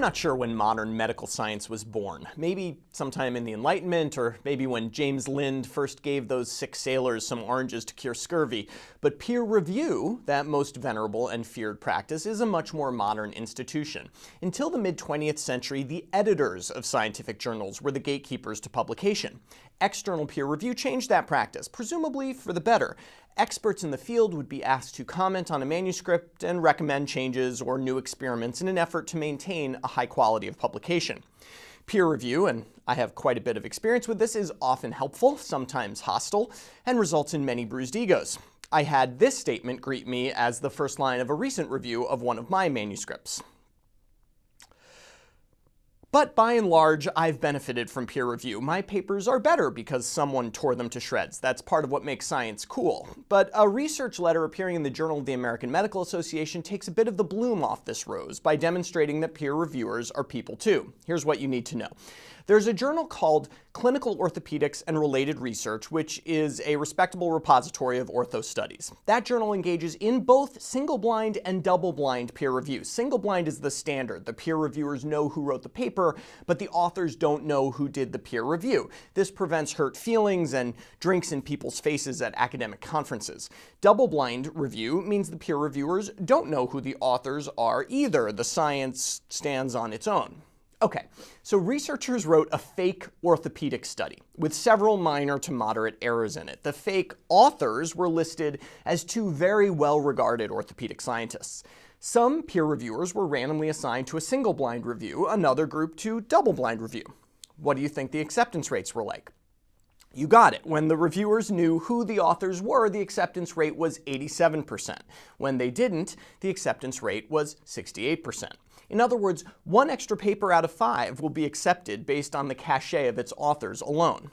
not sure when modern medical science was born. Maybe sometime in the Enlightenment, or maybe when James Lind first gave those sick sailors some oranges to cure scurvy. But peer review, that most venerable and feared practice, is a much more modern institution. Until the mid-20th century, the editors of scientific journals were the gatekeepers to publication. External peer review changed that practice, presumably for the better. Experts in the field would be asked to comment on a manuscript and recommend changes or new experiments in an effort to maintain a high quality of publication. Peer review, and I have quite a bit of experience with this, is often helpful, sometimes hostile, and results in many bruised egos. I had this statement greet me as the first line of a recent review of one of my manuscripts. But by and large, I've benefited from peer review. My papers are better because someone tore them to shreds. That's part of what makes science cool. But a research letter appearing in the Journal of the American Medical Association takes a bit of the bloom off this rose by demonstrating that peer reviewers are people too. Here's what you need to know. There's a journal called Clinical Orthopedics and Related Research, which is a respectable repository of ortho studies. That journal engages in both single-blind and double-blind peer review. Single-blind is the standard. The peer reviewers know who wrote the paper, but the authors don't know who did the peer review. This prevents hurt feelings and drinks in people's faces at academic conferences. Double-blind review means the peer reviewers don't know who the authors are either. The science stands on its own. Okay, so researchers wrote a fake orthopedic study with several minor to moderate errors in it. The fake authors were listed as two very well-regarded orthopedic scientists. Some peer reviewers were randomly assigned to a single-blind review, another group to double-blind review. What do you think the acceptance rates were like? You got it. When the reviewers knew who the authors were, the acceptance rate was 87%. When they didn't, the acceptance rate was 68%. In other words, one extra paper out of 5 will be accepted based on the cachet of its authors alone.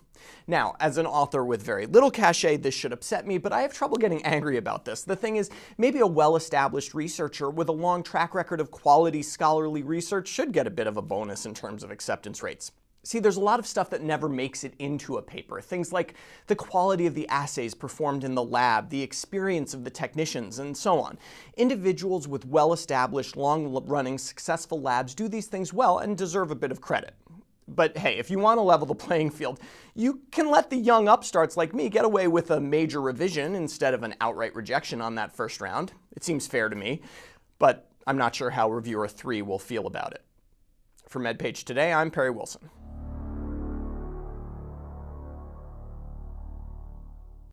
Now, as an author with very little cachet, this should upset me, but I have trouble getting angry about this. The thing is, maybe a well-established researcher with a long track record of quality scholarly research should get a bit of a bonus in terms of acceptance rates. See, there's a lot of stuff that never makes it into a paper. Things like the quality of the assays performed in the lab, the experience of the technicians, and so on. Individuals with well-established, long-running, successful labs do these things well and deserve a bit of credit. But hey, if you want to level the playing field, you can let the young upstarts like me get away with a major revision instead of an outright rejection on that first round. It seems fair to me, but I'm not sure how Reviewer 3 will feel about it. For MedPage Today, I'm Perry Wilson.